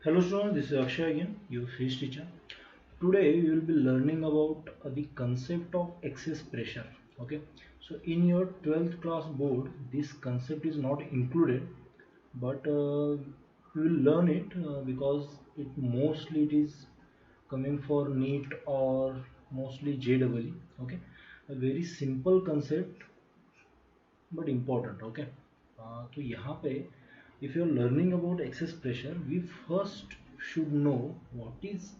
Hello students, this is Akshay again, your Physics teacher. Today we will be learning about the concept of excess pressure. Okay, so in your 12th class board, this concept is not included, but we will learn it because it is coming for NEET or mostly JEE. Okay, a very simple concept but important. Okay, तो यहाँ पे if you are learning about excess pressure, we first should know what is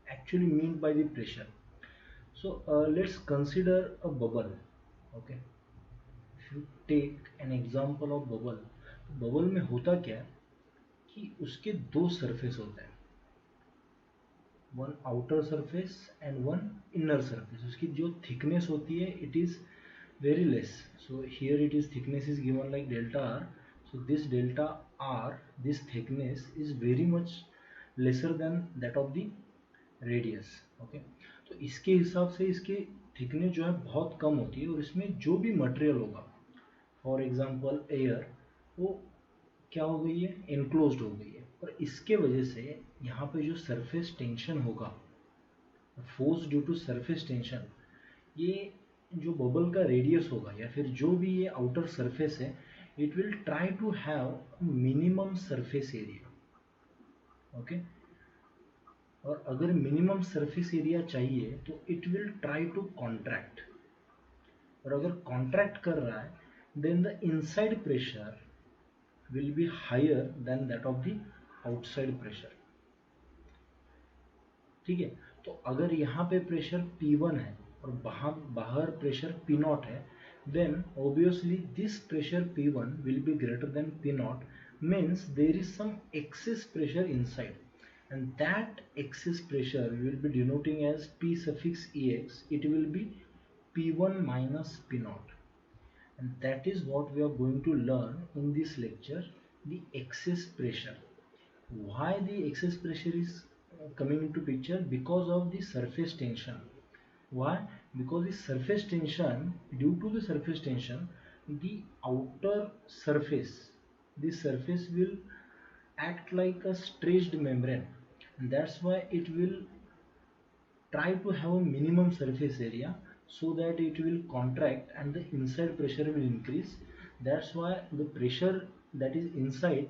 actually meant by the pressure. So let's consider a bubble. Okay, if you take an example of bubble, bubble में होता क्या है कि उसके दो surface होते हैं, one outer surface and one inner surface. उसकी जो थिकनेस होती है it is very less. So here it is thickness is given like delta r. So this delta r, this thickness is very much lesser than that of the radius. Okay, तो इसके हिसाब से इसकी thickness जो है बहुत कम होती है और इसमें जो भी मटेरियल होगा, फॉर एग्जांपल एयर, वो क्या हो गई है, एनक्लोज्ड हो गई है. और इसके वजह से यहाँ पे जो सरफेस टेंशन होगा, force due to surface tension, ये जो बबल का रेडियस होगा या फिर जो भी ये आउटर सरफेस है, it will try to have minimum surface area. Okay, और अगर मिनिमम सरफेस एरिया चाहिए तो it will try to contract. और अगर कॉन्ट्रैक्ट कर रहा है then the inside pressure will be higher than that of the outside pressure. ठीक है, तो अगर यहाँ पे प्रेशर P1 है और बाहर प्रेशर P0 है, then obviously this pressure P1 will be greater than P0, means there is some excess pressure inside, and that excess pressure we will be denoting as P suffix ex. It will be P1 minus P0, and that is what we are going to learn in this lecture, the excess pressure. Why the excess pressure is coming into picture? Because of the surface tension. Why? Because the surface tension, due to the surface tension, the outer surface, this surface will act like a stretched membrane, and that's why it will try to have a minimum surface area so that it will contract and the inside pressure will increase. That's why the pressure that is inside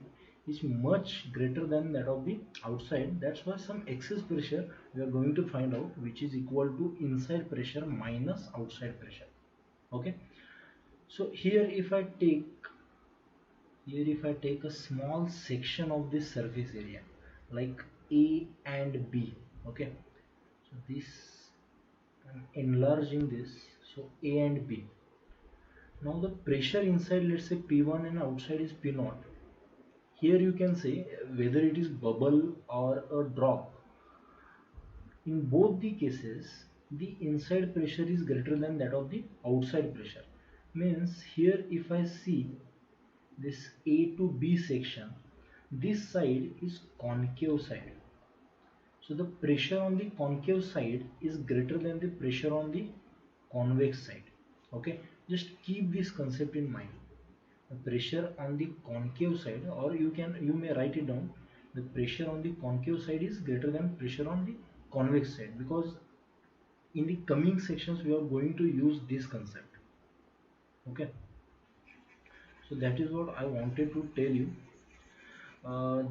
is much greater than that of the outside. That's why some excess pressure we are going to find out, which is equal to inside pressure minus outside pressure. Okay, so here if I take a small section of this surface area like A and B. Okay, so this, I'm enlarging this, so A and B. Now the pressure inside, let's say P1, and outside is P0. Here you can say whether it is bubble or a drop. In both the cases, the inside pressure is greater than that of the outside pressure. Means here if I see this A to B section, this side is concave side. So the pressure on the concave side is greater than the pressure on the convex side. Okay, just keep this concept in mind. The pressure on the concave side, or you may write it down, the pressure on the concave side is greater than pressure on the convex side, because in the coming sections we are going to use this concept. Okay, so that is what I wanted to tell you.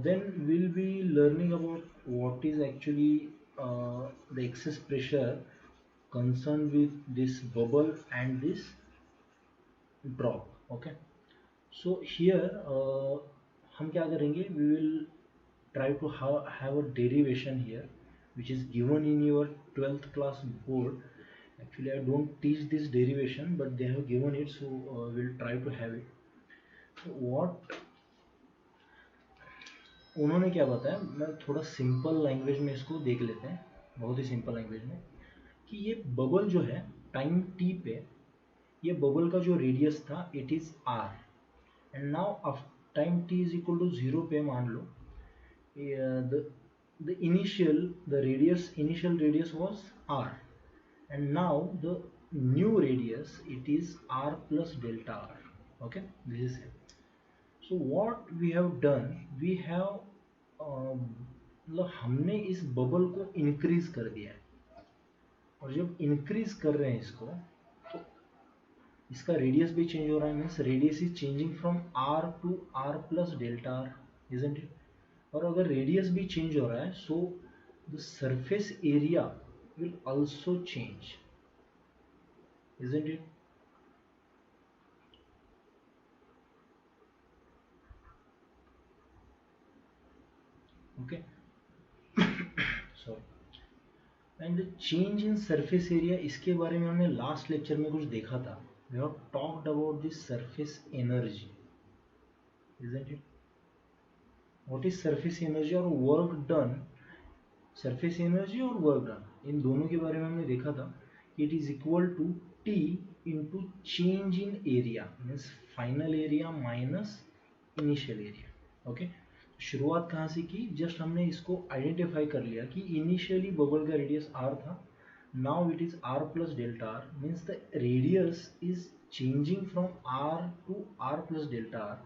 Then we'll be learning about what is actually the excess pressure concerned with this bubble and this drop. Okay, so here हम क्या करेंगे, we will try to have a derivation here which is given in your 12th class board. Actually I don't teach this derivation, but they have given it, so we'll try to have it. So what उन्होंने क्या बताया, मैं थोड़ा simple language में इसको देख लेते हैं, बहुत ही सिंपल लैंग्वेज में, कि ये बबल जो है टाइम टी पे, ये बबल का जो रेडियस था it is r, and now time t is equal to 0 पे मान लो the initial radius was r, and now the new radius it is r plus delta r. Okay, this is it. So what we have done, we have मतलब हमने इस bubble को increase कर दिया है, और जब इंक्रीज कर रहे हैं इसको, तो इसका रेडियस भी चेंज हो रहा है, means radius is changing from r to r plus delta r, isn't it? और अगर रेडियस भी चेंज हो रहा है, so the surface area will also change, isn't it? Okay, sorry. And change in surface area, इसके बारे में हमने लास्ट लेक्चर में कुछ देखा था। We have talked about this surface energy, isn't it? What is surface energy और work done? Surface energy और वर्क डन, इन दोनों के बारे में हमने देखा था कि it is equal to t into change in area, means final area minus initial area. Okay, शुरुआत कहाँ से की? जस्ट हमने इसको आइडेंटिफाई कर लिया कि इनिशियली बबल का रेडियस आर था, now it is r plus delta r, means the radius is changing from r to r plus delta r,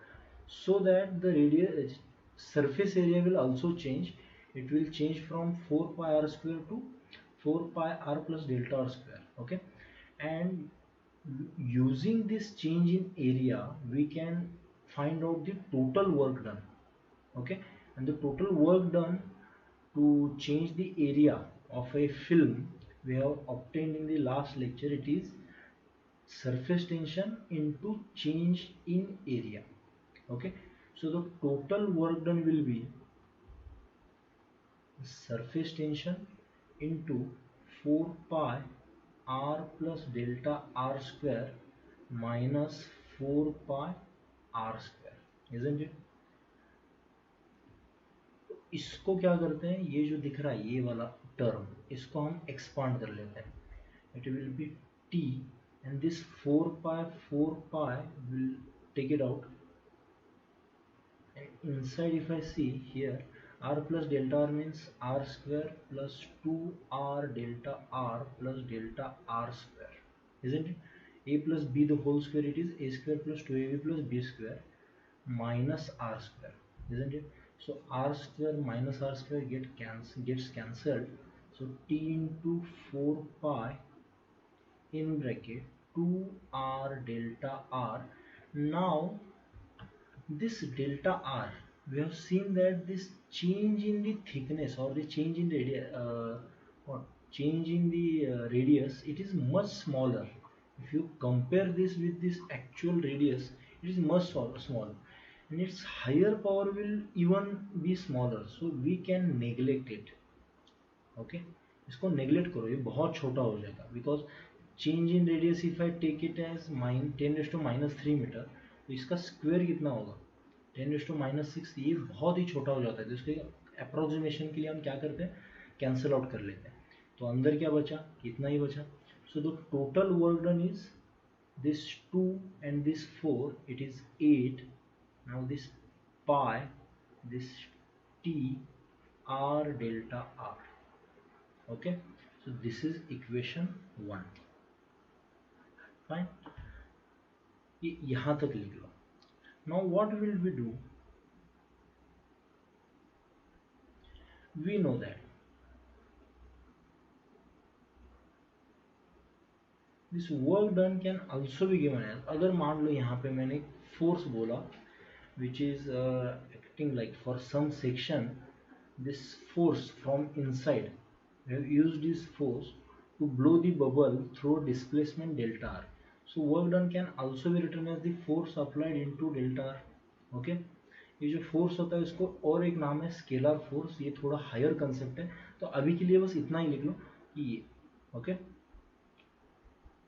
so that the radius surface area will also change. It will change from 4 pi r square to 4 pi r plus delta r square. Okay, and using this change in area we can find out the total work done. Okay, and the total work done to change the area of a film we have obtained in the last lecture, it is surface tension into change in area. Okay, so the total work done will be surface tension into 4 pi r plus delta r square minus 4 pi r square, isn't it? इसको क्या करते हैं, ये जो दिख रहा है ये वाला टर्म, इसको हम एक्सपांड कर लेते हैं. It will be t, and this 4 pi will take it out, and inside if I see here, r plus delta r means r square plus 2r delta r plus delta r square, isn't it? A plus b the whole square, it is a square plus 2ab plus b square minus r square, isn't it? So r square minus r square gets cancelled. So t into 4 pi in bracket 2r delta r. Now this delta r, we have seen that this change in the thickness or the change in radius, or change in the radius, it is much smaller. If you compare this with this actual radius, it is much smaller, and its higher power will even be smaller, so we can neglect it. Okay, इसको neglect करो, ये बहुत छोटा हो जाएगा, because change in radius if I take it as 10⁻³ metre, तो इसका square कितना होगा? 10⁻⁶, ये बहुत ही छोटा हो जाता है, तो इसके अप्रोक्सीमेशन के लिए हम क्या करते हैं, कैंसिल आउट कर लेते हैं. तो अंदर क्या बचा? इतना ही बचा. So the total work done is this 2 and this 4, it is 8. Now this pi, this t, r delta r. Okay, so this is equation 1. Fine, ये यहाँ तक लिख लो. Now what will we do? We know that this work done can also be given as, अगर मान लो यहाँ पे मैंने एक force बोला which is acting like for some section, this force from inside, we have used this force to blow the bubble through displacement delta r. So work done can also be written as the force applied into delta r. Okay, ये जो force होता है इसको और एक नाम है scalar force, ये थोड़ा हायर कंसेप्ट है, तो अभी के लिए बस इतना ही लिख लो कि ये. Okay,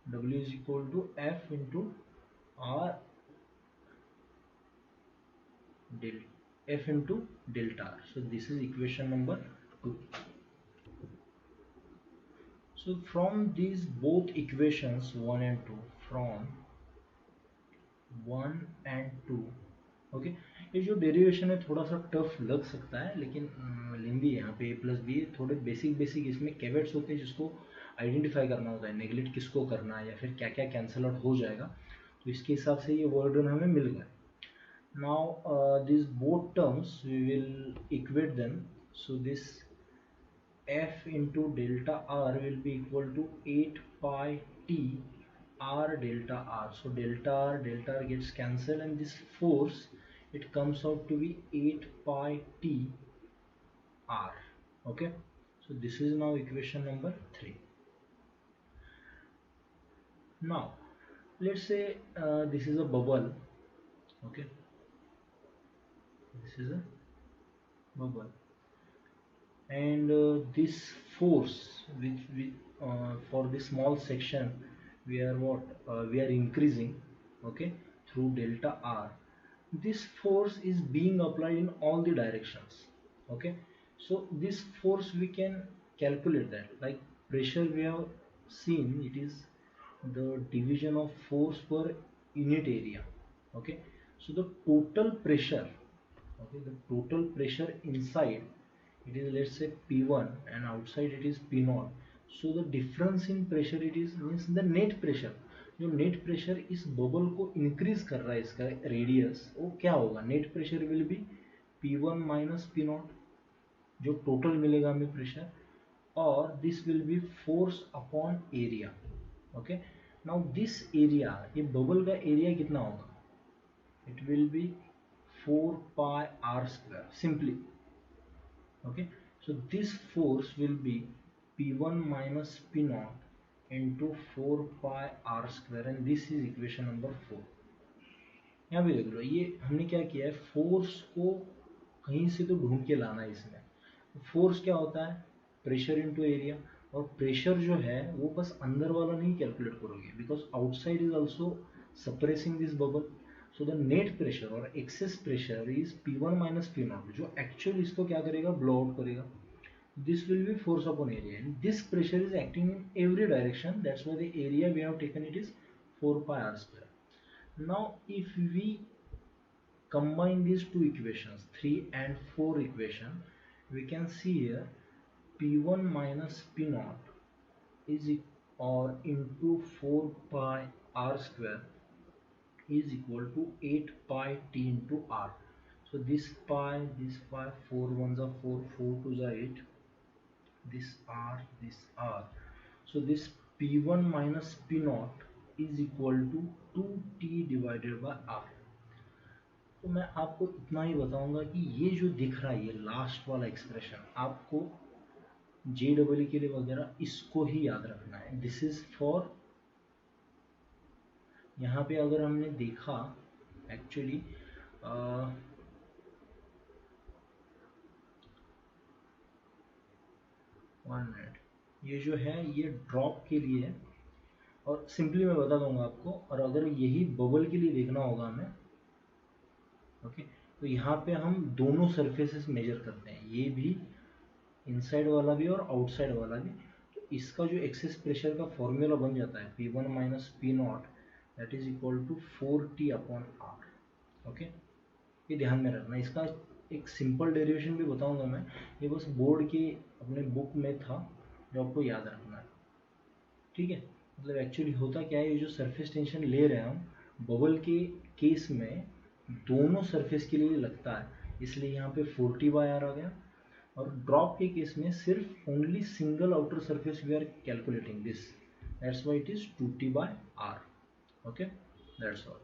W is equal to F into R del F into delta R. So this is equation number 2. So from these both equations 1 and 2, from 1 and 2, okay, ये जो डेरिवेशन है थोड़ा सा टफ लग सकता है, लेकिन लेंदी है. यहाँ पे a प्लस बी थोड़े बेसिक इसमें कैवेट्स होते हैं जिसको आइडेंटिफाई करना होता है, नेगलेक्ट किसको करना है या फिर क्या क्या कैंसिल आउट हो जाएगा, तो इसके हिसाब से ये वर्ड डन हमें मिल गया. Now these both terms we will equate them So this F into delta R will be equal to 8 pi T R delta R. So delta R gets cancelled, and this force, it comes out to be 8 pi T R. Okay, so this is now equation number 3. Now let's say this is a bubble. Okay, this is a bubble, and this force for this small section, we are we are increasing, okay, through delta R. This force is being applied in all the directions. Okay, so this force we can calculate that, like pressure we have seen, it is the division of force per unit area. Okay, so the total pressure, okay, the total pressure inside, it is, let's say, P1, and outside it is P0. So the difference in pressure, it is means the net pressure, जो net pressure इस bubble को increase कर रहा है, इसका radius, वो क्या होगा, net pressure will B P1 minus P0, जो टोटल मिलेगा हमें प्रेशर, और this will be force upon area. Okay, now this area, ये बबल का एरिया कितना होगा, it will be 4 pi r square simply. Okay, so this force will be P1 minus P0 into 4 pi r square, and this is equation number 4. यहाँ भी देख लो, ये हमने क्या किया है, फोर्स को कहीं से तो ढूंढ के लाना है इसमें. फोर्स क्या होता है, प्रेशर इनटू एरिया, और प्रेशर जो है वो बस अंदर वाला नहीं कैलकुलेट करोगे, because outside is also suppressing this bubble. So the net pressure और excess pressure is P1 minus P0, जो एक्चुअली इसको क्या करेगा, ब्लो आउट करेगा. This will be force upon area, and this pressure is acting in every direction, that's why the area we have taken it is 4 pi r square. Now if we combine these two equations, 3 and 4 equation, we can see here P1 minus P0 is or into 4 pi r square is equal to 8 pi T into R. So this pi, 4 ones are 4, 4 twos are 8, this R. So this P1 minus P0 is equal to 2T divided by R. तो मैं आपको इतना ही बताऊंगा कि ये जो दिख रहा है, ये लास्ट वाला एक्सप्रेशन, आपको JEE के लिए वगैरह इसको ही याद रखना है. दिस इज फॉर, यहाँ पे अगर हमने देखा एक्चुअली, 1 मिनट, ये जो है ये ड्रॉप के लिए है, और सिंपली मैं बता दूंगा आपको. और अगर यही बबल के लिए देखना होगा हमें, ओके, तो यहाँ पे हम दोनों सरफेसेस मेजर करते हैं, ये भी इनसाइड वाला भी और आउटसाइड वाला भी. तो इसका जो एक्सेस प्रेशर का फॉर्मूला बन जाता है P1 minus P0, that is equal to 4T upon R. Okay, ये ध्यान में रखना. इसका एक सिंपल डेरिवेशन भी बताऊंगा मैं, ये बस बोर्ड के अपने बुक में था, जो आपको याद रखना है. ठीक है, मतलब एक्चुअली होता क्या है, ये जो सरफेस टेंशन ले रहे हैं हम बबल के केस में, दोनों सरफेस के लिए लगता है, इसलिए यहाँ पे 4T बाय R आ गया. और ड्रॉप के केस में सिर्फ only single outer surface we are calculating this, that's why it is 2T by R. Okay, that's all.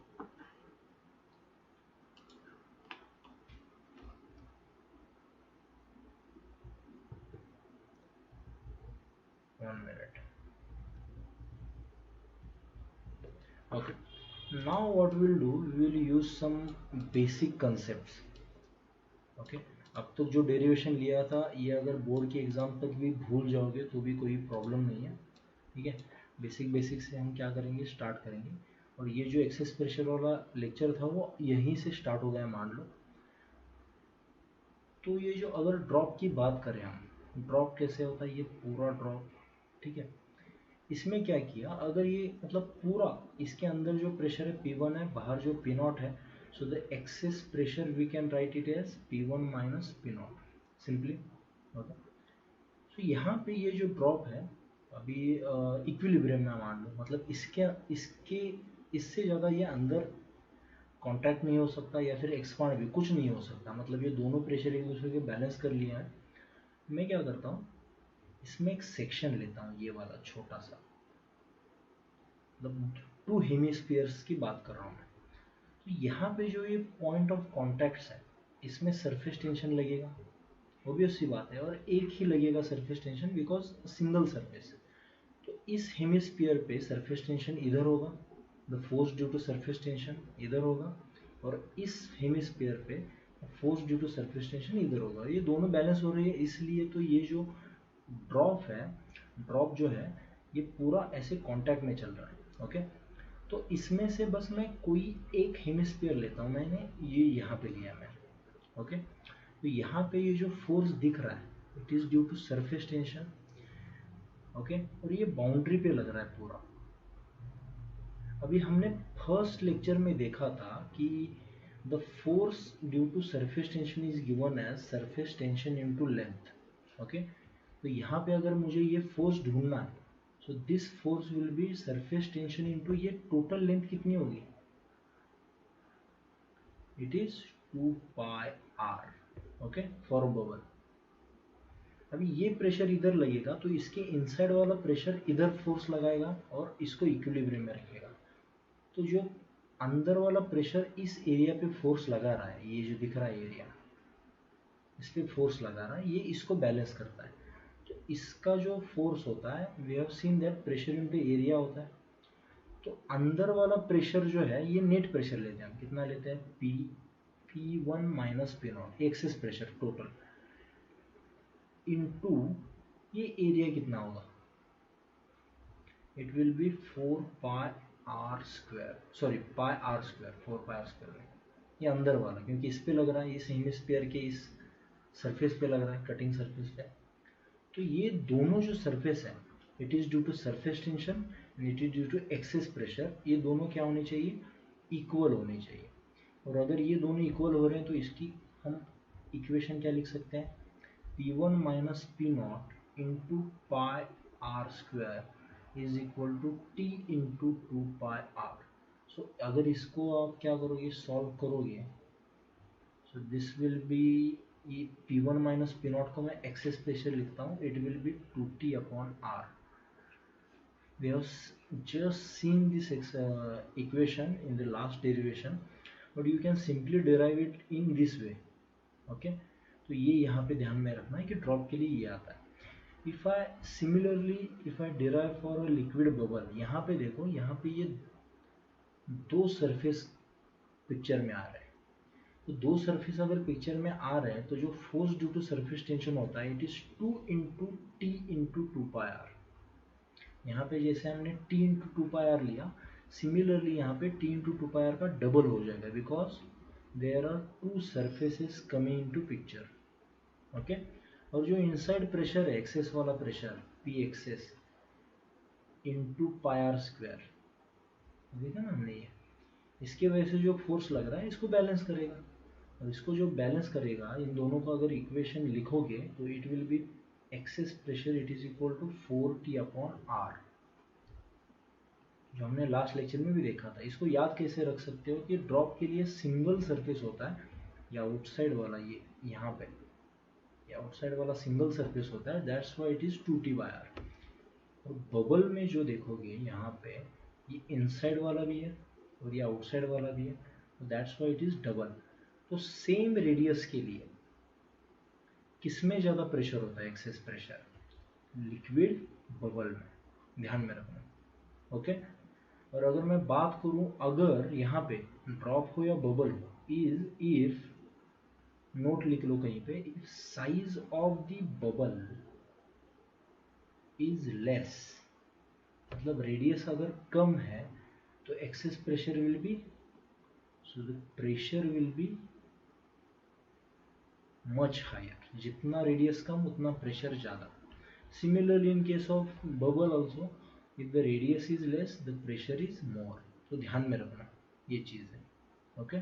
One minute. Okay, now what we will do, we will use some basic concepts. Okay, अब तक जो derivation लिया था, ये अगर board के exam तक भी भूल जाओगे तो भी कोई प्रॉब्लम नहीं है. ठीक है, बेसिक से हम क्या करेंगे, स्टार्ट करेंगे. और ये जो एक्सेस प्रेशर वाला लेक्चर था वो यहीं से स्टार्ट हो गया मान लो. तो ये जो अगर ड्रॉप की बात करें हम, ड्रॉप कैसे होता है, ये पूरा ड्रॉप. ठीक है, इसमें क्या किया, अगर ये मतलब पूरा इसके अंदर जो प्रेशर है P1 है, बाहर जो P0 है, so the excess pressure we can write it as P1 minus P0 simply. Okay, so यहाँ पे ये जो ड्रॉप है अभी इक्विलिब्रियम में मान लो, मतलब इसके इससे ज़्यादा ये अंदर कांटेक्ट नहीं हो सकता, या फिर एक्सपांड भी कुछ नहीं हो सकता, मतलब ये दोनों प्रेशर एक दूसरे के बैलेंस कर लिया है. मैं क्या करता हूँ, इसमें एक सेक्शन लेता हूँ, ये वाला छोटा सा, मतलब 2 हेमिस्फीयर्स की बात कर रहा हूँ मैं। तो यहाँ पे जो ये पॉइंट ऑफ कॉन्टैक्ट्स है, इसमें सरफेस टेंशन लगेगा, ऑब्वियस सी बात है, और एक ही लगेगा surface tension because single surface. तो इस हेमिस्फीयर पे सरफेस टेंशन इधर होगा, the force due to surface tension इधर होगा, और इस हेमिस्फीयर पे force due to surface tension इधर होगा। ये दोनों बैलेंस हो रही है, इसलिए तो ये जो ड्रॉप है, ड्रॉप जो है ये पूरा ऐसे कांटेक्ट में चल रहा है। ओके, तो इसमें से बस मैं कोई एक हेमिस्फीयर लेता हूँ, मैंने ये यहाँ पे लिया मैंने। ओके, तो यहाँ पे ये जो फोर्स दिख रहा है it is due to surface tension. Okay, और ये बाउंड्री पे लग रहा है पूरा। अभी हमने फर्स्ट लेक्चर में देखा था कि the force due to surface tension is given as surface tension into length. Okay, तो यहाँ पे अगर मुझे ये फोर्स ढूंढना है, so this force will be surface tension into ये टोटल लेंथ कितनी होगी, it is 2 pi r. Okay, for bubble. अभी ये प्रेशर इधर लगेगा तो इसके इनसाइड वाला प्रेशर इधर फोर्स लगाएगा और इसको इक्विलिब्रियम में रखेगा। तो जो अंदर वाला प्रेशर इस एरिया पे फोर्स लगा रहा है, ये जो दिख रहा है एरिया, इस पे फोर्स लगा रहा है, ये इसको बैलेंस करता है। तो इसका जो फोर्स होता है, we have seen that pressure into area होता है। तो अंदर वाला प्रेशर जो है ये नेट प्रेशर लेते हैं हम, कितना लेते हैं, P1 minus P0, excess pressure total, into ये एरिया कितना होगा, it will be 4 pi are square, sorry pi are square, 4 pi are square. ये अंदर वाला क्योंकि इस पे लग रहा है, इस हेमिस्फीयर के इस सरफेस पे लग रहा है, कटिंग सरफेस पे। तो ये दोनों जो सरफेस है, it is due to surface tension and it is due to excess pressure. ये दोनों क्या होने चाहिए, इक्वल होने चाहिए। और अगर ये दोनों इक्वल हो रहे हैं तो इसकी हम इक्वेशन क्या लिख सकते हैं, P1 minus P0 into pi are square is equal to T into 2 pi R. So अगर इसको आप क्या करोगे, सॉल्व करोगे, सो दिस विल बी, ये P1 माइनस P0 को मैं एक्सेस प्रेशर लिखता हूँ, it will B 2T upon R। We have just seen this equation in the last derivation, but you can simply derive it in this way. Okay, तो ये यहाँ पे ध्यान में रखना है कि ड्रॉप के लिए ये आता है। If I similarly if I derive for a liquid bubble, यहाँ पे देखो, यहाँ पे ये दो सरफेस पिक्चर में आ रहे हैं। तो दो सरफेस अगर पिक्चर में आ रहे हैं तो जो force due to surface tension होता है, it is 2 into t into 2 pi r. यहाँ पे जैसे हमने t इंटू 2 पाई आर लिया, सिमिलरली यहाँ पे t इंटू 2 पाई आर का डबल हो जाएगा, because there are two surfaces coming into picture. Okay, और जो इनसाइड प्रेशर है, एक्सेस वाला pressure P excess into pi are square, देखा ना हमने, ये इसके वजह से जो फोर्स लग रहा है इसको बैलेंस करेगा। और इसको जो बैलेंस करेगा, इन दोनों का अगर इक्वेशन लिखोगे तो it will be excess pressure it is equal to 4T upon r, जो हमने लास्ट लेक्चर में भी देखा था। इसको याद कैसे रख सकते हो कि ड्रॉप के लिए सिंगल सरफेस होता है, या आउटसाइड वाला, ये यहाँ पे ये आउटसाइड वाला सिंगल सरफेस होता है, that's why it is 2T by r. और बबल में जो देखोगे यहाँ पे, ये इनसाइड वाला भी है और ये आउटसाइड वाला भी है, तो that's why it is double. तो सेम रेडियस के लिए किसमें ज़्यादा प्रेशर होता है, एक्सेस प्रेशर, लिक्विड बबल में, ध्यान में रखना। ओके, और अगर मैं बात करूं, अगर यहाँ पे ड्रॉप हो या बबल हो, इज इफ, नोट लिख लो कहीं पे, if size of the bubble is less, मतलब रेडियस अगर कम है तो excess pressure will be, so the pressure will be much higher. जितना रेडियस कम उतना प्रेशर ज़्यादा। Similarly in case of bubble also, if the radius is less the pressure is more। तो ध्यान में रखना ये चीज है। ओके,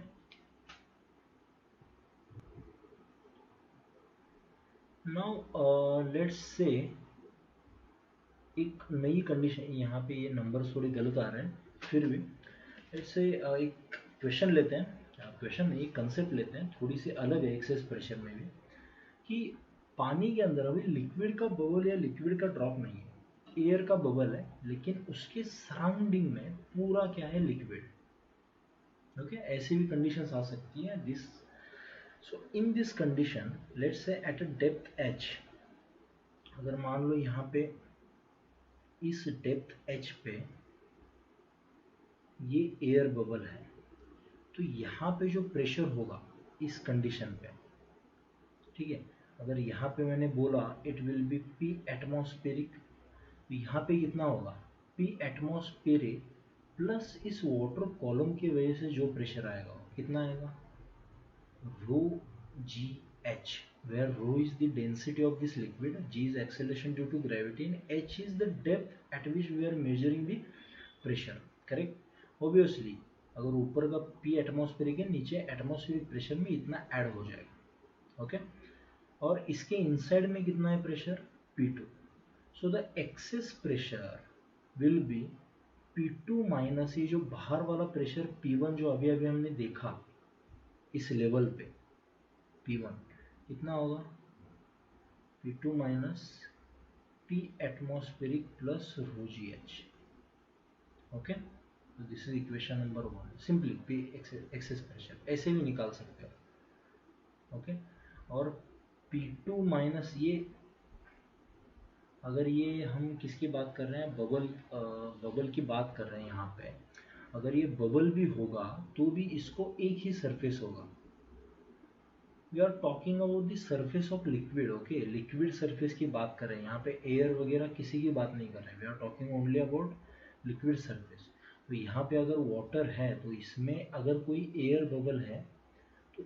नाउ लेट्स से एक नई कंडीशन, यहाँ पे ये नंबर थोड़े गलत आ रहे हैं, फिर भी लेट्स से एक क्वेश्चन लेते हैं, क्वेश्चन नहीं, कंसेप्ट लेते हैं, थोड़ी सी अलग है एक्सेस प्रेशर में भी, कि पानी के अंदर अभी लिक्विड का बबल या लिक्विड का ड्रॉप नहीं है, एयर का बबल है, लेकिन उसके सराउंडिंग में पूरा क्या है, लिक्विड। ओके, ऐसी भी कंडीशंस आ सकती है this. So in this condition let's say at a depth h, अगर मान लो यहाँ पे इस डेप्थ h पे ये एयर बबल है, तो यहाँ पे जो प्रेशर होगा इस कंडीशन पे, ठीक है, अगर यहाँ पे मैंने बोला it will B P atmospheric, तो यहाँ पे कितना होगा, P एटमॉस्फेरिक प्लस इस वाटर कॉलम की वजह से जो प्रेशर आएगा कितना आएगा, rho gh, where rho is the density of this liquid, g is acceleration due to gravity, and h is the depth at which we are measuring the pressure. Correct. Obviously अगर ऊपर का p atmospheric है, नीचे atmospheric pressure में इतना add हो जाएगा। Okay, और इसके इनसाइड में कितना है pressure, P2। So the excess pressure will B P2 minus ये जो बाहर वाला प्रेशर P1 जो अभी अभी हमने देखा इस लेवल पे, P1 कितना होगा, P2 minus P atmospheric plus rho gh। Okay, तो this is equation number 1। Simply P excess pressure ऐसे भी निकाल सकते हो। ओके, और P2 माइनस ये, अगर ये हम किसकी बात कर रहे हैं, बबल की बात कर रहे हैं यहाँ पे, अगर ये बबल भी होगा तो भी इसको एक ही सरफेस होगा। We are talking about the surface of liquid. Okay, liquid surface की बात कर रहे हैं यहाँ पे, एयर वगैरह किसी की बात नहीं कर रहे हैं। We are talking only about liquid surface. तो यहाँ पे अगर वाटर है तो इसमें अगर कोई एयर बबल है तो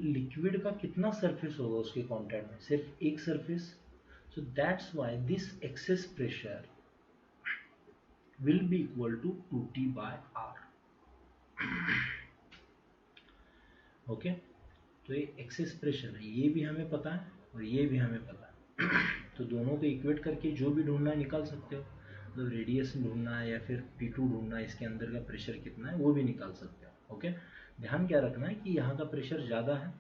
लिक्विड का कितना सरफेस होगा उसके कांटेक्ट में, सिर्फ एक surface. So that's why this excess pressure will be equal to 2T/R। Okay, तो ये एक्सेस प्रेशर है, ये भी हमें पता है और ये भी हमें पता है। तो दोनों को इक्वेट करके जो भी ढूंढना है निकाल सकते हो, मतलब रेडियस ढूंढना है या फिर P2 ढूंढना है, इसके अंदर का प्रेशर कितना है वो भी निकाल सकते हो। ओके, ध्यान क्या रखना है कि यहाँ का प्रेशर ज़्यादा है,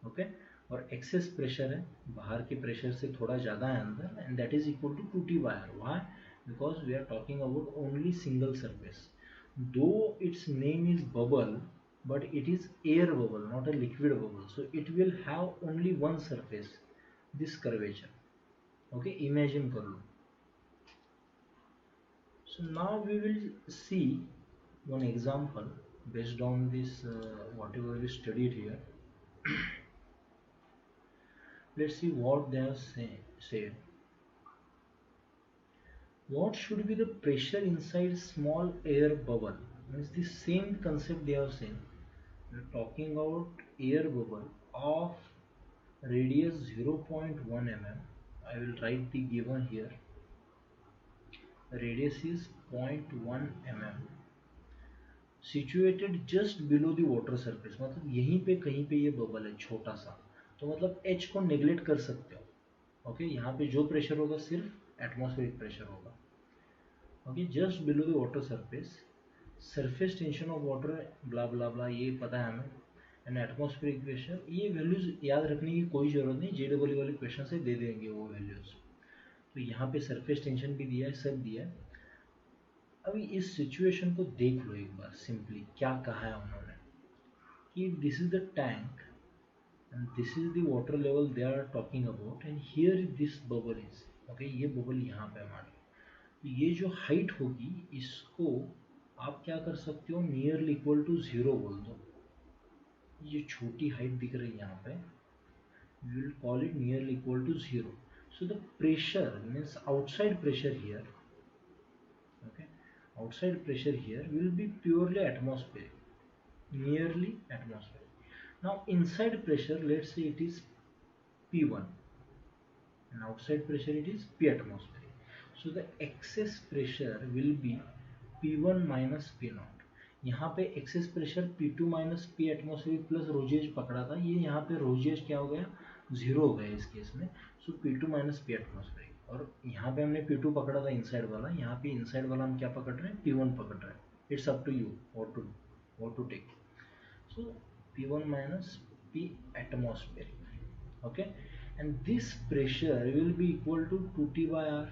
ओके, और एक्सेस प्रेशर है, बाहर के प्रेशर से थोड़ा ज़्यादा है अंदर, and that is equal to 2T/R। Why, because we are talking about only single surface. Though its name is bubble, but it is air bubble, not a liquid bubble, so it will have only one surface, this curvature। okay, imagine kar lo। so now we will see one example based on this whatever we studied here। let's see what they have said। what should be the pressure inside small air bubble, means the same concept they have seen। we are talking about air bubble of radius 0.1 mm। I will write the given here, radius is 0.1 mm, situated just below the water surface, मतलब यहीं पे कहीं पे ये bubble है छोटा सा, तो मतलब H को नेग्लेक्ट कर सकते हो। ओके, यहाँ पे जो प्रेशर होगा सिर्फ एटमॉस्फेरिक प्रेशर होगा। Okay, just below the water surface tension of water blah blah blah, ये पता है हमें, एंड एटमॉस्फेरिक प्रेशर, ये वैल्यूज याद रखने की कोई जरूरत नहीं, JEE वाले क्वेश्चन से दे देंगे वो वैल्यूज। तो यहाँ पे सरफेस टेंशन भी दिया है, सब दिया है। अभी इस सिचुएशन को देख लो एक बार, सिंपली क्या कहा है उन्होंने कि this is the tank and this is the water level they are talking about, and here this bubble is. Okay, ये बबल यहाँ पे हमारे, तो ये जो हाइट होगी इसको आप क्या कर सकते हो, नियरली इक्वल टू 0 बोल दो। ये छोटी हाइट दिख रही है यहाँ पे, we will call it nearly equal to 0। so the pressure means outside pressure here, okay, outside pressure here will be purely atmospheric, nearly atmospheric। now inside pressure, let's say it is P1 and outside pressure it is P atmospheric। so the excess pressure will be P1 minus P0। यहाँ पे excess pressure P2 minus P atmospheric plus roses पकड़ा था, ये यहाँ पे roses क्या हो गया, 0 हो गया इस केस में। सो P2 माइनस P एटमॉस्फेरिक, और यहाँ पे हमने P2 पकड़ा था इनसाइड वाला, यहाँ पे इनसाइड वाला हम क्या पकड़ रहे हैं, P1 पकड़ रहे हैं। It's up to you what to take. So P1 minus P atmospheric. Okay, and this pressure will be equal to 2T by R.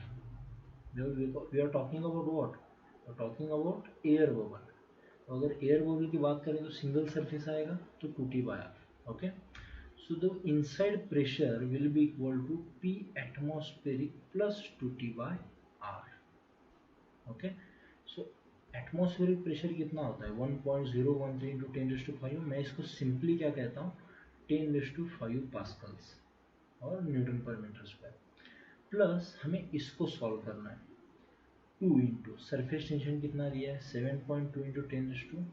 We are talking about what? We are talking about air bubble. तो अगर air bubble की बात करें तो single surface आएगा तो 2T by R. Okay, so the inside pressure will be equal to P atmospheric plus 2T by R. Okay, so atmospheric pressure कितना होता है 1.013 इंटू 10⁵. मैं इसको सिंपली क्या कहता हूँ 10⁵ पास्कल्स और न्यूटन पर मीटर स्क्वायर. प्लस हमें इसको सॉल्व करना है 2 इंटू सरफेस टेंशन कितना दिया है 7.2 इंटू 10⁻²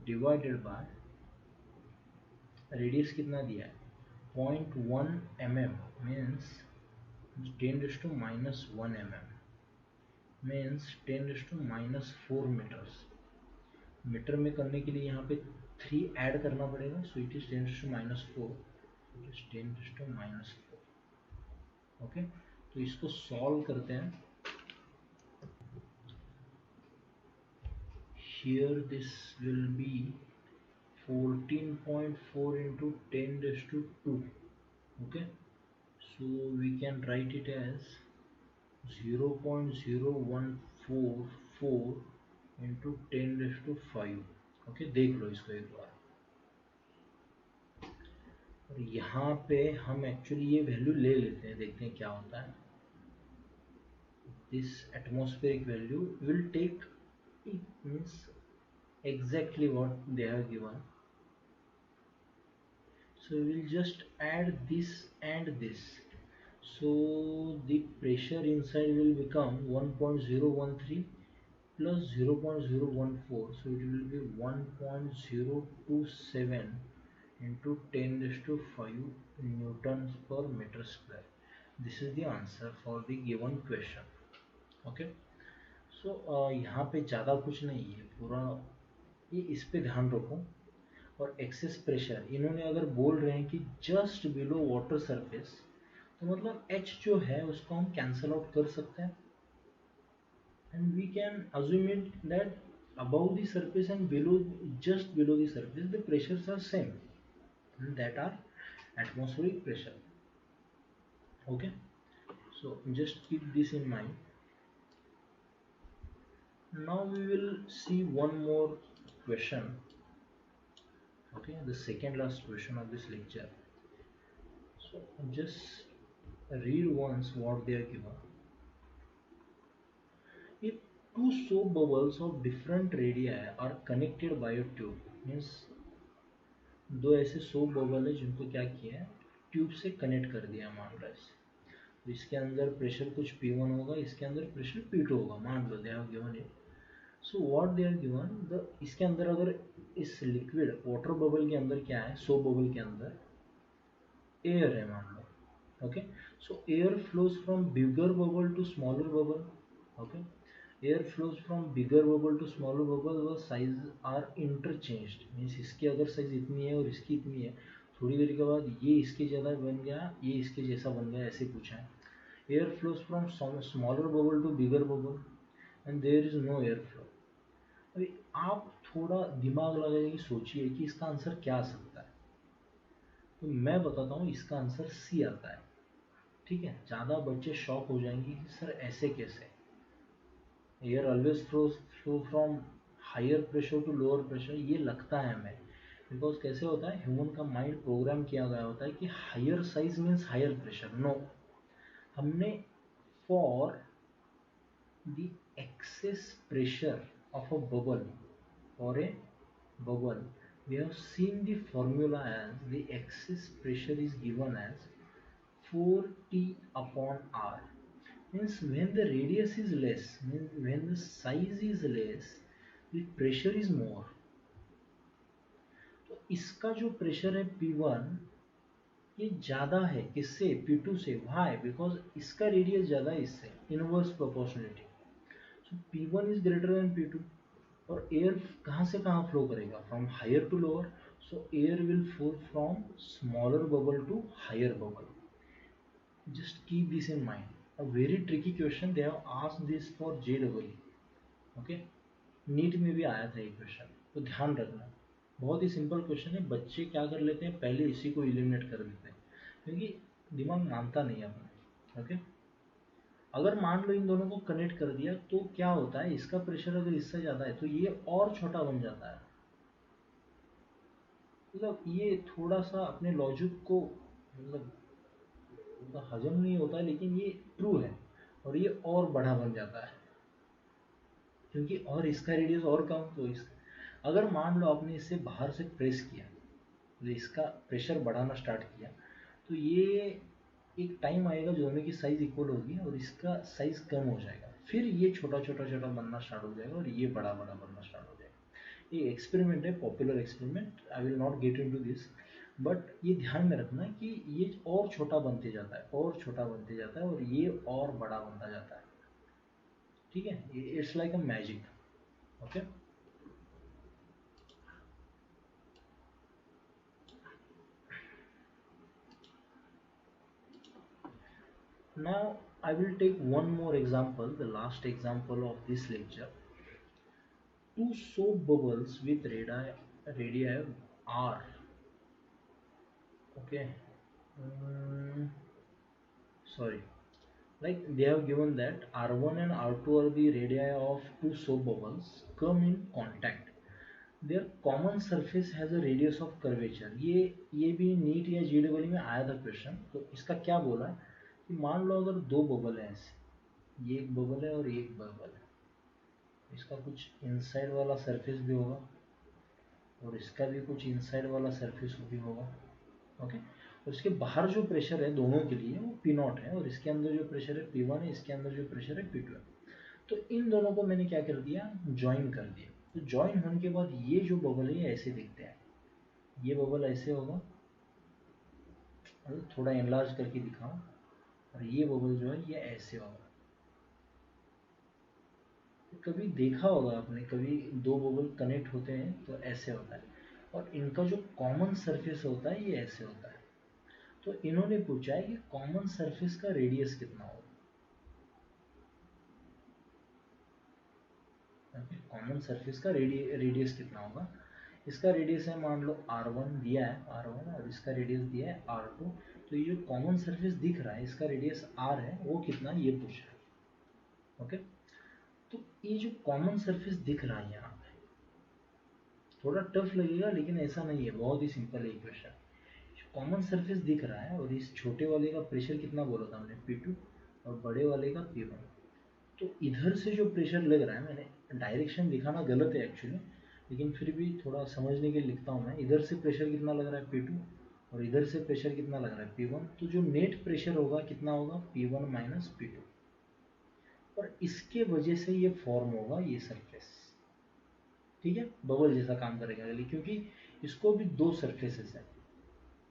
डिवाइडेड बाय रेडियस कितना दिया है 0.1 mm means 10⁻⁻1 mm means 10⁻⁻4 metres. Metre में करने के लिए यहाँ पे 3 ऐड करना पड़ेगा, so it is 10⁻⁴, it is 10⁻⁴. Okay, तो इसको सॉल्व करते हैं. Here this will B 14.4 into 10⁻². Okay, so we can write it as 0.0144 into 10⁵. Okay, देख लो इसको एक बार. और यहाँ पे हम एक्चुअली ये वैल्यू ले लेते हैं, देखते हैं क्या होता है. This atmospheric value will take it means exactly what they have given. So we will just add this and this. So the pressure inside will become 1.013 plus 0.014. So it will be 1.027 into 10⁵ newtons per meter square. This is the answer for the given question. Okay. So यहाँ पे ज़्यादा कुछ नहीं है, पूरा ये इस पे ध्यान रखो. और एक्सेस प्रेशर इन्होंने अगर बोल रहे हैं कि जस्ट बिलो वाटर सरफेस, तो मतलब H जो है उसको हम कैंसल आउट कर सकते हैं. And we can assume it that above the surface and below, just below the surface, the pressures are same, and that are atmospheric pressure. Okay, so just keep this in mind. Now we will see one more question. Okay, the second last question of this lecture. So just read once what they are given. If two soap bubbles of different radii are connected by a tube, means दो ऐसे soap bubble है जिनको क्या किया है tube से connect कर दिया मान लो ऐसे. तो इसके अंदर प्रेशर कुछ P1 होगा, इसके अंदर प्रेशर P2 होगा, मान लो they have given it. So what they are given, the इसके अंदर अगर इस लिक्विड वाटर बबल के अंदर क्या है, सोप बबल के अंदर एयर है मान लो. Okay, so air flows from bigger bubble to smaller bubble. Okay, air flows from bigger bubble to smaller bubble, व साइज आर इंटरचेंज्ड. मीन्स इसकी अगर साइज इतनी है और इसकी इतनी है, थोड़ी देर के बाद ये इसके ज़्यादा बन गया, ये इसके जैसा बन गया, ऐसे पूछा है. Air flows from smaller bubble to bigger bubble and there is no air flow. अभी आप थोड़ा दिमाग लगाइए, सोचिए कि इसका आंसर क्या आ सकता है. तो मैं बताता हूँ, इसका आंसर सी आता है. ठीक है, ज़्यादा बच्चे शॉक हो जाएंगे कि सर ऐसे कैसे. Air always flow from higher pressure to lower pressure, ये लगता है हमें, बिकॉज कैसे होता है ह्यूमन का माइंड प्रोग्राम किया गया होता है कि higher size means higher pressure. No, हमने for the excess pressure of a bubble or a bubble, we have seen the formula as the excess pressure is given as 4T upon R. Means when the radius is less, means when the size is less, the pressure is more. तो इसका जो pressure है P1 ये ज़्यादा है किससे, P2 से. Why? Because इसका रेडियस ज़्यादा है इससे, inverse proportionality. So P1 is greater than P2. और एयर कहाँ से कहाँ फ्लो करेगा, from higher to lower. So air will flow from smaller bubble to higher bubble. Just keep this in mind. A very tricky question, they have asked this for JEE. Okay, NEET में भी आया था ये question, तो ध्यान रखना. बहुत ही simple question है, बच्चे क्या कर लेते हैं, पहले इसी को एलिमिनेट कर देते हैं क्योंकि दिमाग मानता नहीं है अपना। ओके, अगर मान लो इन दोनों को कनेक्ट कर दिया तो क्या होता है, इसका प्रेशर अगर इससे ज़्यादा है तो ये और छोटा बन जाता है। मतलब ये थोड़ा सा अपने लॉजिक को मतलब हजम नहीं होता है, लेकिन ये ट्रू है। और ये और बड़ा बन जाता है क्योंकि और इसका रेडियस और कम, तो इस अगर मान लो आपने इसे बाहर से प्रेस किया, तो इसका प्रेशर बढ़ाना स्टार्ट किया, तो ये एक टाइम आएगा जो दोनों की साइज इक्वल होगी और इसका साइज कम हो जाएगा, फिर ये छोटा छोटा छोटा बनना स्टार्ट हो जाएगा और ये बड़ा बड़ा बनना स्टार्ट हो जाएगा। ये एक्सपेरिमेंट है, popular experiment, I will not get into this, but ये ध्यान में रखना कि ये और छोटा बनते जाता है और छोटा बनते जाता है और ये और बड़ा बनता जाता है। ठीक है, it's like a magic. Okay, now I will take one more example, the last example of this lecture. Two soap bubbles with radii r. Okay, um, sorry, like they have given that r1 and r2 are the radii of two soap bubbles come in contact, their common surface has a radius of curvature। ये भी NEET या GW में आया था question. तो इसका क्या बोला है कि मान लो अगर दो बबल है ऐसे, ये एक बबल है और ये एक बबल है, इसका कुछ इनसाइड वाला सरफेस भी होगा और इसका भी कुछ इनसाइड वाला सरफेस भी होगा। ओके, और इसके बाहर जो प्रेशर है दोनों के लिए वो पी नॉट है और इसके अंदर जो प्रेशर है P1 है, इसके अंदर जो प्रेशर है P2 है। तो इन दोनों को मैंने क्या कर दिया, ज्वाइन कर दिया। तो ज्वाइन होने के बाद ये जो बबल है ये ऐसे दिखते हैं, ये बबल ऐसे होगा, थोड़ा एनलार्ज करके दिखाऊं, और ये बबल जो है ये ऐसे होगा। कभी देखा होगा आपने, कभी दो बबल कनेक्ट होते हैं तो ऐसे होता है, और इनका जो कॉमन सरफेस होता है ये ऐसे होता है। तो इन्होंने पूछा है कि कॉमन सरफेस का रेडियस कितना होगा। कॉमन सरफेस का रेडियस कितना होगा। इसका रेडियस है, मान लो r1 दिया है, r1, और इसका रेडियस दिया है r2। तो ये जो कॉमन सरफेस दिख रहा है इसका रेडियस r है, वो कितना ये पूछ रहा है। ओके, तो ये जो कॉमन सरफेस दिख रहा है यहाँ पे थोड़ा टफ लगेगा, लेकिन ऐसा नहीं है, बहुत ही सिंपल है इक्वेशन। कॉमन सरफेस दिख रहा है और इस छोटे वाले का प्रेशर कितना बोला था हमने, P2, और बड़े वाले का P1। तो इधर से जो प्रेशर लग रहा है, मैंने डायरेक्शन दिखाना गलत है एक्चुअली, लेकिन फिर भी थोड़ा समझने के लिए लिखता हूँ मैं। इधर से प्रेशर कितना लग रहा है P2 और इधर से प्रेशर कितना लग रहा है P1, तो जो नेट प्रेशर होगा कितना होगा, P1 माइनस P2, और इसके वजह से ये फॉर्म होगा ये सरफेस। ठीक है, बबल जैसा काम करेगा, क्योंकि इसको भी दो सरफेसेस है,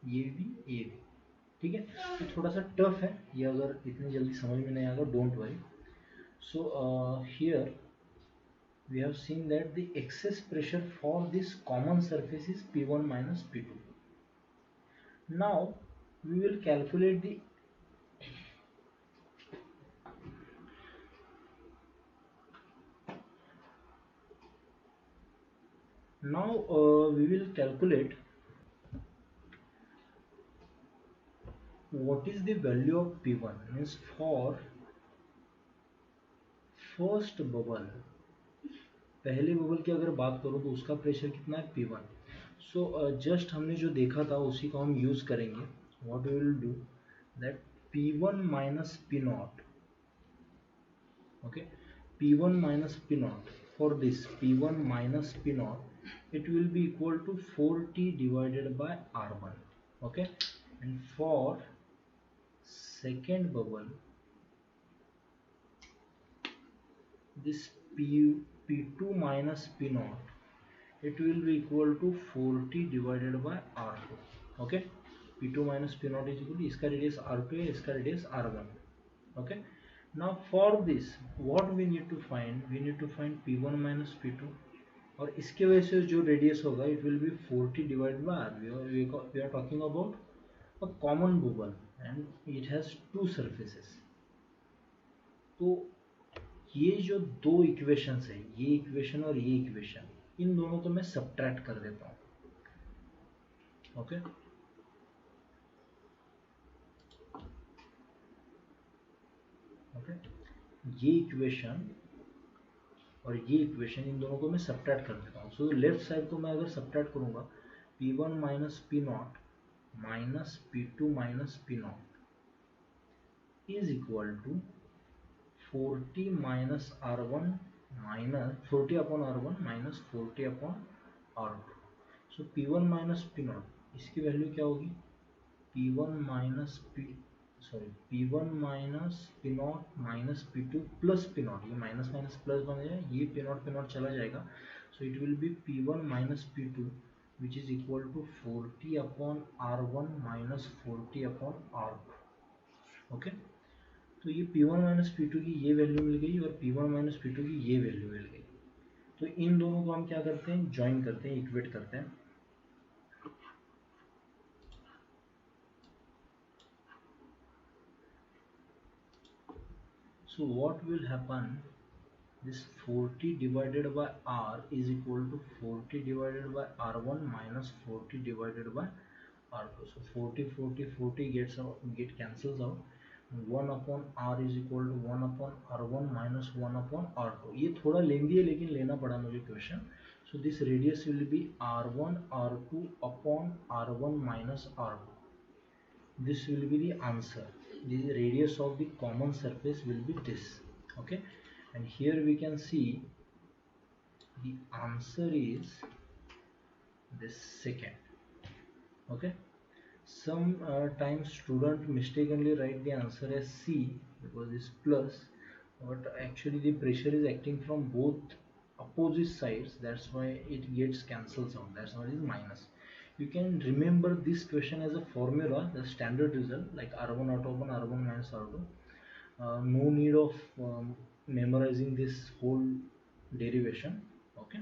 ये भी ये भी। ठीक है, तो थोड़ा सा टफ है ये, अगर इतनी जल्दी समझ में नहीं आएगा, don't worry. So here we have seen that the excess pressure for this common surface is P1 minus P2. Now we will calculate the we will calculate what is the value of P1, means for first bubble, पहले bubble की अगर बात करूँ तो उसका pressure कितना है P1। So just हमने जो देखा था उसी को हम यूज करेंगे। What we will do that P1 minus P0, okay, P1 minus P0, for this P1 minus P0 it will be equal to 4T divided by R1, okay, and for second bubble this P2 minus P0 it will be equal to 4T divided by R2, okay, P2 minus P0 is equal to, इसका radius R2 है, इसका radius R1, okay। Now for this what we need to find, we need to find P1 minus P2, और इसके वजह से जो radius होगा it will be 40 divide by R. We are talking about a common bubble and it has two surfaces. तो ये जो दो इक्वेशंस है, ये इक्वेशन और ये इक्वेशन, इन दोनों को मैं सब्ट्रैक्ट कर देता हूँ। ओके, ओके, ये इक्वेशन और ये इक्वेशन, इन दोनों को मैं सब्ट्रैक्ट कर देता हूँ। सो लेफ्ट साइड को मैं अगर सब्ट्रैक्ट करूंगा, P one minus P nought minus P two minus P nought is equal to 40 minus R one minus 40 upon R one minus 40 upon R two. So P one minus P nought, इसकी value क्या होगी, P one minus P one minus P nought minus P two plus P nought, ये minus minus plus बन जाएगा, ये P nought चला जाएगा। So it will B P one minus P two which is equal to 40 upon R one minus 40 upon R two. Okay, तो ये P one minus P two की ये value मिल गई और P one minus P two की ये value मिल गई। तो इन दोनों को हम क्या करते हैं, ज्वाइन करते हैं, इक्वेट करते हैं। So what will happen, this 40 divided by r is equal to 40 divided by r1 minus 40 divided by r2. So 40 40 40 get cancels out, 1 upon r is equal to 1 upon r1 minus 1 upon r2. ये थोड़ा लेंदी है लेकिन लेना पड़ा मुझे question. So this radius will be r1 r2 upon r1 minus r2. This will be the answer. The radius of the common surface will be this. Okay, and here we can see the answer is this second. Okay, some times student mistakenly write the answer as C because it's plus, but actually the pressure is acting from both opposite sides, that's why it gets cancels out, that's why it is minus. You can remember this question as a formula, the standard result like R1 out of 1 R1 minus R2. No need of memorizing this whole derivation. Okay.